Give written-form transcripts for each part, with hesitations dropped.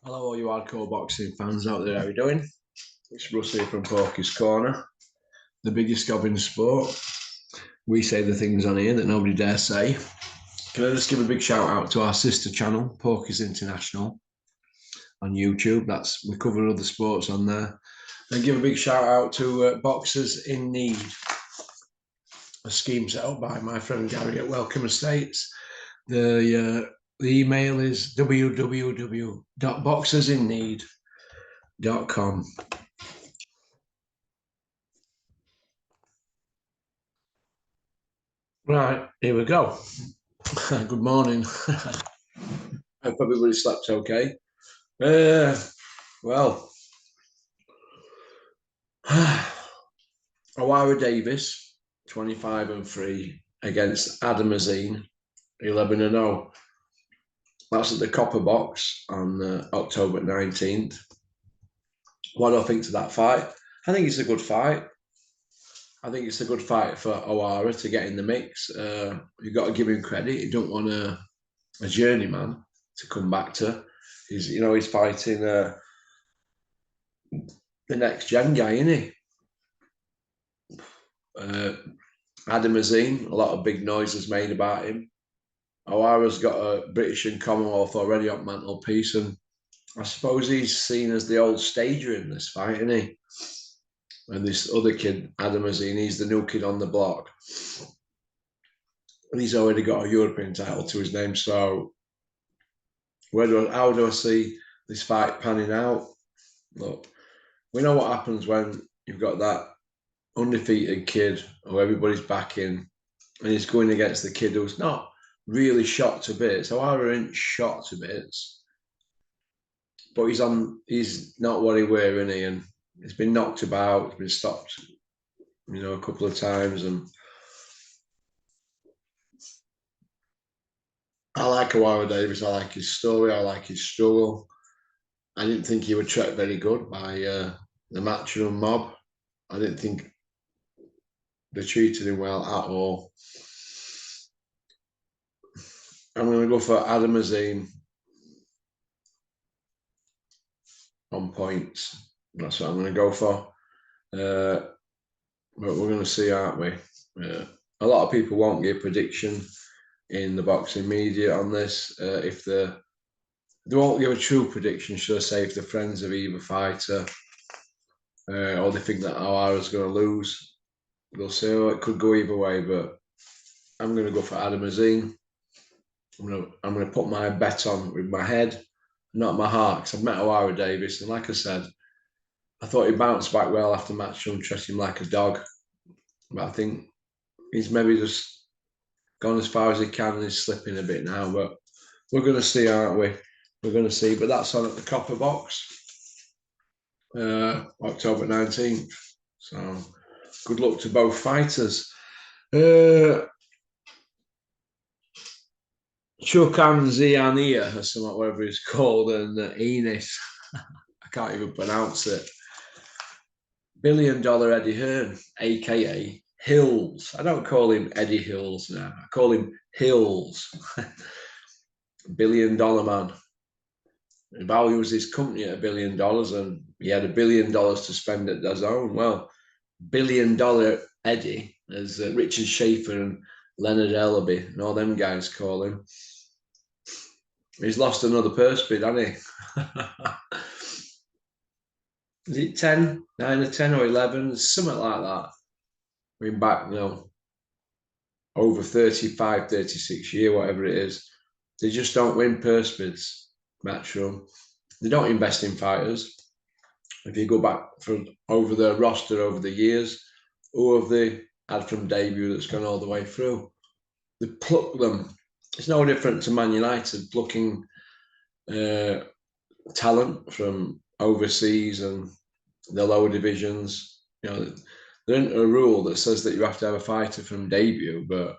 Hello, all you hardcore boxing fans out there. How are you doing? It's Russ here from Porky's Corner, the biggest gob in sport. We say the things on here that nobody dare say. Can I just give a big shout out to our sister channel, Porky's International, on YouTube? We cover other sports on there. And give a big shout out to Boxers in Need, a scheme set up by my friend Gary at Welcome Estates. The email is www.boxersinneed.com. Right, here we go. Good morning. I hope everybody slept okay. Well, O'Hara Davis, 25-3 against Adam Azine, 11-0. That's at the Copper Box on October 19th. What do I think to that fight? I think it's a good fight. I think it's a good fight for O'Hara to get in the mix. You've got to give him credit. You don't want a journeyman to come back to. He's fighting the next gen guy, isn't he? Adam Azine, a lot of big noises made about him. O'Hara's got a British and Commonwealth already on mantelpiece, and I suppose he's seen as the old stager in this fight, isn't he? And this other kid, Adam Azine, he's the new kid on the block. And he's already got a European title to his name. So how do I see this fight panning out? Look, we know what happens when you've got that undefeated kid who everybody's backing, and he's going against the kid who's not really shot to bits. O'Hara ain't shot to bits, but he's not what he were, isn't he? And he's been knocked about, he's been stopped, a couple of times. And I like O'Hara Davis. I like his story. I like his struggle. I didn't think he would treat very good by the Matchroom mob. I didn't think they treated him well at all. I'm going to go for Adam Azine on points. That's what I'm going to go for. But we're going to see, aren't we? A lot of people won't give prediction in the boxing media on this. If they won't give a true prediction, should I say, if they're friends of either fighter, or they think that O'Hara's going to lose, they'll say, oh, it could go either way. But I'm going to go for Adam Azine. I'm going to put my bet on with my head, not my heart, because I've met O'Hara Davis, and like I said, I thought he bounced back well after Matchroom, treated him like a dog. But I think he's maybe just gone as far as he can and he's slipping a bit now. But we're going to see, aren't we? We're going to see. But that's on at the Copper Box, October 19th. So good luck to both fighters. Chukan Ziania, or something, whatever he's called, and Enos. I can't even pronounce it. $1 billion Eddie Hearn, aka Hills. I don't call him Eddie Hills now. I call him Hills. $1 billion man. He values his company at $1 billion, and he had $1 billion to spend at DAZN. Well, $1 billion Eddie, as Richard Schaefer and Leonard Ellaby and all them guys call him. He's lost another purse bid, hasn't he? Is it 10, 9 or 10 or 11, something like that? We're back, over 35, 36 years, whatever it is. They just don't win purse bids, Matchroom. They don't invest in fighters. If you go back from over their roster over the years, who have they had from debut that's gone all the way through? They pluck them. It's no different to Man United plucking talent from overseas and the lower divisions. There isn't a rule that says that you have to have a fighter from debut, but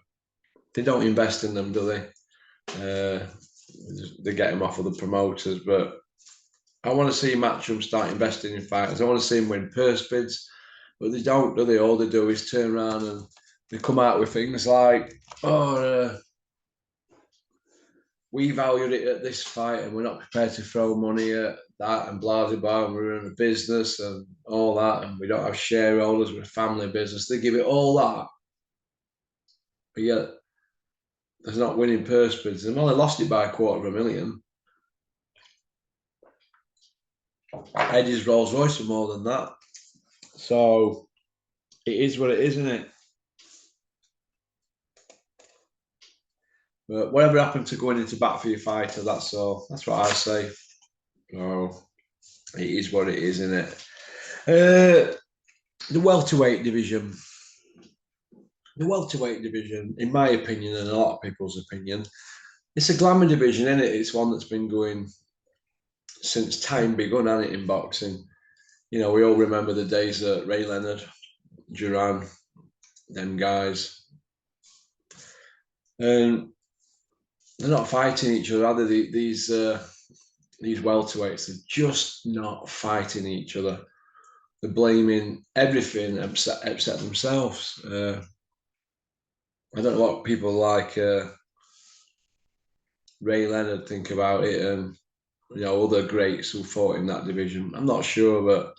they don't invest in them, do they? They get them off of the promoters. But I want to see Matchroom start investing in fighters. I want to see them win purse bids, but they don't, do they? All they do is turn around and they come out with things like, we valued it at this fight, and we're not prepared to throw money at that and blah blah blah. And we're in a business and all that, and we don't have shareholders. We're a family business. They give it all that, but yet there's not winning purse bids. They've only lost it by $250,000. Eddie's Rolls Royce for more than that. So it is what it is, isn't it? But whatever happened to going into bat for your fighter, that's all. That's what I say. So it is what it is, isn't it? The welterweight division. The welterweight division, in my opinion, and a lot of people's opinion, it's a glamour division, isn't it? It's one that's been going since time begun, hasn't it, in boxing? You know, we all remember the days that Ray Leonard, Duran, them guys. And they're not fighting each other, are they? These welterweights, they're just not fighting each other. They're blaming everything except themselves. I don't know what people like Ray Leonard think about it, and you know, other greats who fought in that division. I'm not sure, but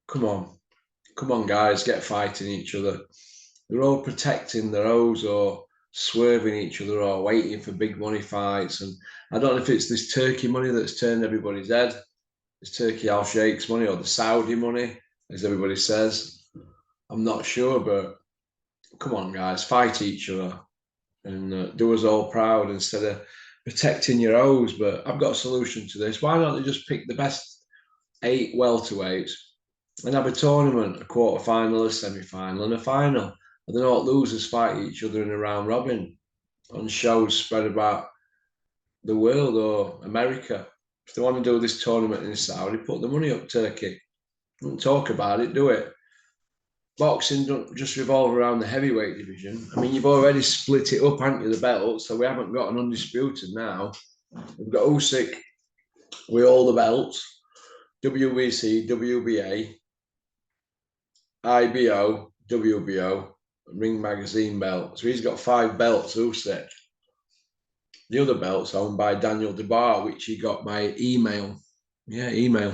come on, guys, get fighting each other. They're all protecting their O's or swerving each other or waiting for big money fights. And I don't know if it's this Turkey money that's turned everybody's head. It's Turkey Al Sheikh's money or the Saudi money, as everybody says. I'm not sure, but come on, guys, fight each other and do us all proud instead of protecting your O's. But I've got a solution to this. Why don't they just pick the best 8 welterweights and have a tournament, a quarter-final, a semi-final, and a final? And then all losers fight each other in a round robin on shows spread about the world or America. If they want to do this tournament in Saudi, put the money up, Turkey. Don't talk about it, do it. Boxing don't just revolve around the heavyweight division. I mean, you've already split it up, haven't you, the belts? So we haven't got an undisputed now. We've got Usyk with all the belts, WBC, WBA, IBO, WBO, Ring Magazine belt. So he's got 5 belts, Usyk. The other belt's owned by Daniel DeBar, which he got by email. Yeah, email.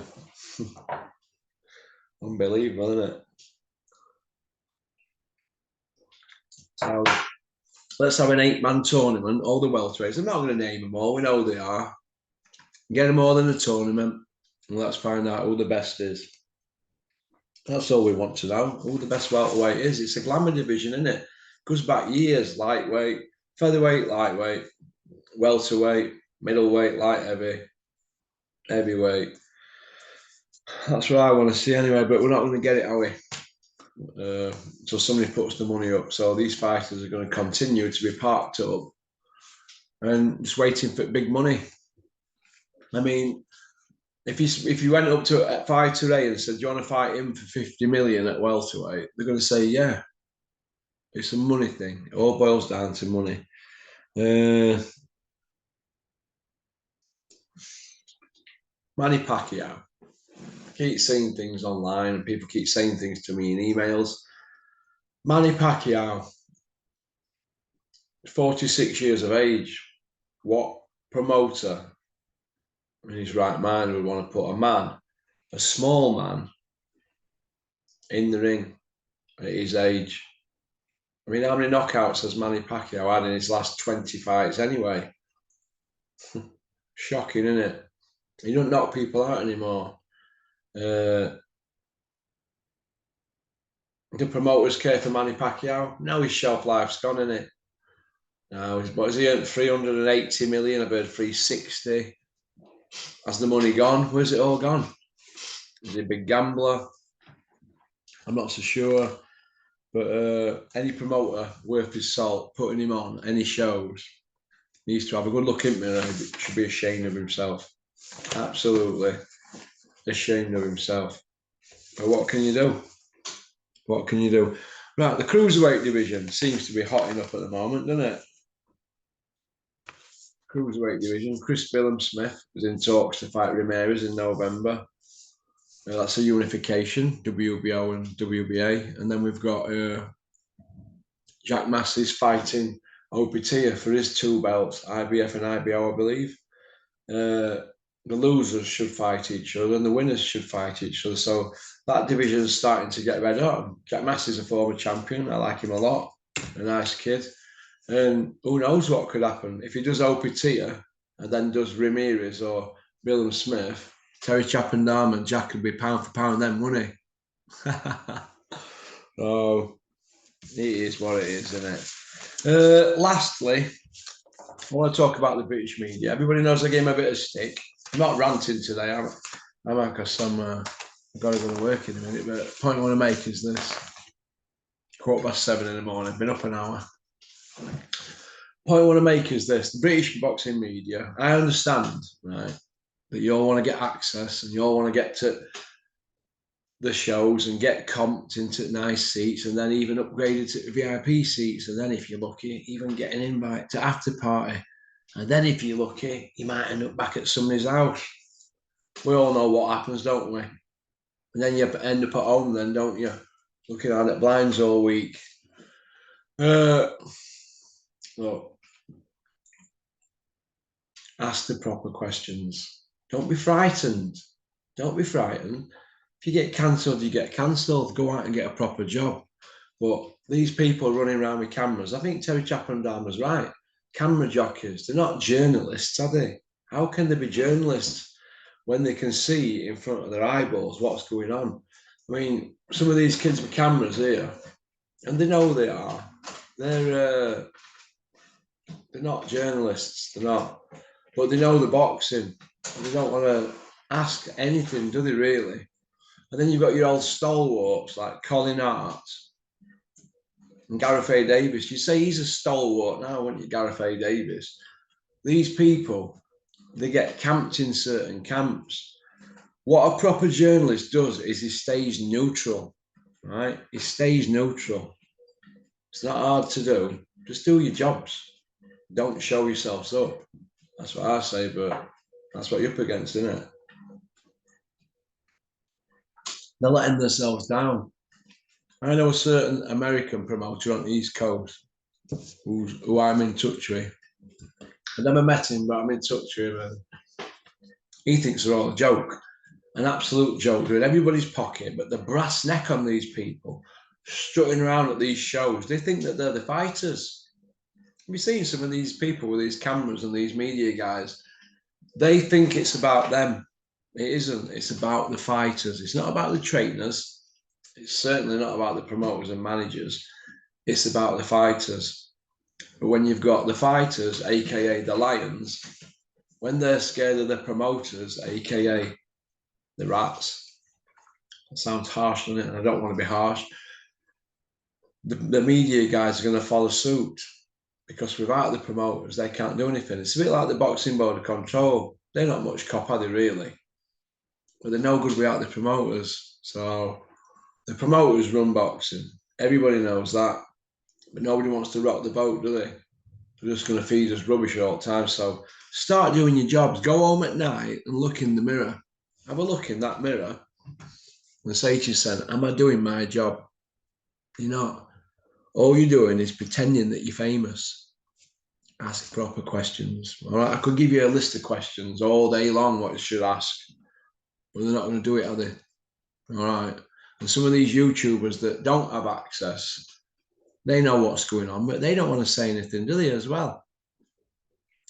Unbelievable, isn't it? So let's have an 8-man tournament, all the welterweights. I'm not going to name them all. We know who they are. Get them all in the tournament, and let's find out who the best is. That's all we want to know, who the best welterweight is. It's a glamour division, isn't it? Goes back years, lightweight, featherweight, lightweight, welterweight, middleweight, light heavy, heavyweight. That's what I want to see anyway, but we're not going to get it, are we? So somebody puts the money up. So these fighters are going to continue to be parked up and just waiting for big money. I mean, if you went up to a fighter A and said, do you want to fight him for 50 million at welterweight? They're going to say, yeah. It's a money thing. It all boils down to money. Manny Pacquiao. I keep seeing things online and people keep saying things to me in emails. Manny Pacquiao, 46 years of age. What promoter in his right mind would want to put a small man, in the ring at his age? I mean, how many knockouts has Manny Pacquiao had in his last 20 fights anyway? Shocking, isn't it? He don't knock people out anymore. The promoters care for Manny Pacquiao. Now his shelf life's gone, isn't it? Now, what has he earned? 380 million. I've heard 360. Has the money gone? Where's it all gone? Is he a big gambler? I'm not so sure. But any promoter worth his salt putting him on any shows needs to have a good look in mirror. He should be ashamed of himself. Absolutely ashamed of himself. But what can you do? What can you do? Right, the Cruiserweight division seems to be hotting up at the moment, doesn't it? Cruiserweight division. Chris Billum-Smith was in talks to fight Ramirez in November. That's a unification, WBO and WBA. And then we've got Jack Massey's fighting Opitia for his 2 belts, IBF and IBO, I believe. The losers should fight each other and the winners should fight each other. So that division is starting to get red hot. Jack Massey's a former champion. I like him a lot. A nice kid. And who knows what could happen. If he does Opitia and then does Ramirez or Willem Smith, Terry Chappendam and Jack could be pound for pound then, wouldn't he? Oh, it is what it is, isn't it? Lastly, I want to talk about the British media. Everybody knows I gave him a bit of stick. I'm not ranting today, am I? Because I've got to go to work in a minute. But the point I want to make is this. 7:15 in the morning, been up an hour. Point I want to make is this. The British boxing media, I understand, right, that you all want to get access and you all want to get to the shows and get comped into nice seats and then even upgraded to VIP seats. And then if you're lucky, even get an invite to after party. And then if you're lucky, you might end up back at somebody's house. We all know what happens, don't we? And then you end up at home then, don't you? Looking out at blinds all week. Look, ask the proper questions. Don't be frightened. Don't be frightened. If you get cancelled, you get cancelled. Go out and get a proper job. But these people running around with cameras, I think Terry Chappendam was right. Camera jockeys, they're not journalists, are they? How can they be journalists when they can see in front of their eyeballs what's going on? I mean, some of these kids with cameras here, and they know they are. They're not journalists, they're not. But they know the boxing. They don't want to ask anything, do they really? And then you've got your old stalwarts like Colin Hart and Gareth A. Davis. You say he's a stalwart now, wouldn't you, Gareth A. Davis? These people, they get camped in certain camps. What a proper journalist does is he stays neutral, right? He stays neutral. It's not hard to do. Just do your jobs. Don't show yourselves up. That's what I say, but that's what you're up against, isn't it? They're letting themselves down. I know a certain American promoter on the East Coast who I'm in touch with. I never met him, but I'm in touch with him. He thinks they're all a joke, an absolute joke. They're in everybody's pocket, but the brass neck on these people, strutting around at these shows, they think that they're the fighters. Have you seen some of these people with these cameras and these media guys? They think it's about them. It isn't. It's about the fighters. It's not about the trainers. It's certainly not about the promoters and managers. It's about the fighters. But when you've got the fighters, aka the lions, when they're scared of the promoters, aka the rats, it sounds harsh, doesn't it? And I don't want to be harsh. The media guys are going to follow suit because without the promoters, they can't do anything. It's a bit like the Boxing Board of Control. They're not much cop, are they, really? But they're no good without the promoters. So the promoters run boxing. Everybody knows that. But nobody wants to rock the boat, do they? They're just going to feed us rubbish all the time. So start doing your jobs. Go home at night and look in the mirror. Have a look in that mirror and say to yourself, am I doing my job? You're not. All you're doing is pretending that you're famous. Ask proper questions. All right, I could give you a list of questions all day long what you should ask, but they're not going to do it, are they? All right. And some of these YouTubers that don't have access, they know what's going on, but they don't want to say anything, do they, as well?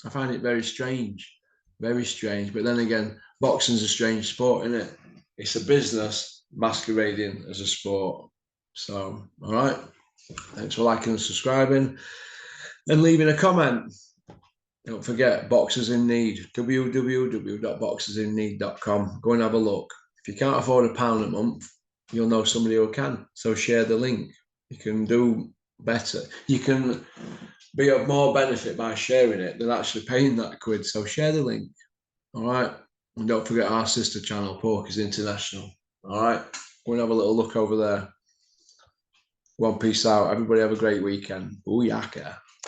I find it very strange, very strange. But then again, boxing's a strange sport, isn't it? It's a business masquerading as a sport. So, all right. Thanks for liking and subscribing and leaving a comment. Don't forget, Boxers in Need, www.boxersinneed.com. Go and have a look. If you can't afford £1 a month, you'll know somebody who can. So share the link. You can do better. You can be of more benefit by sharing it than actually paying that £1. So share the link. All right. And don't forget our sister channel, Porky's International. All right. Go and have a little look over there. One piece out. Everybody have a great weekend. Booyaka.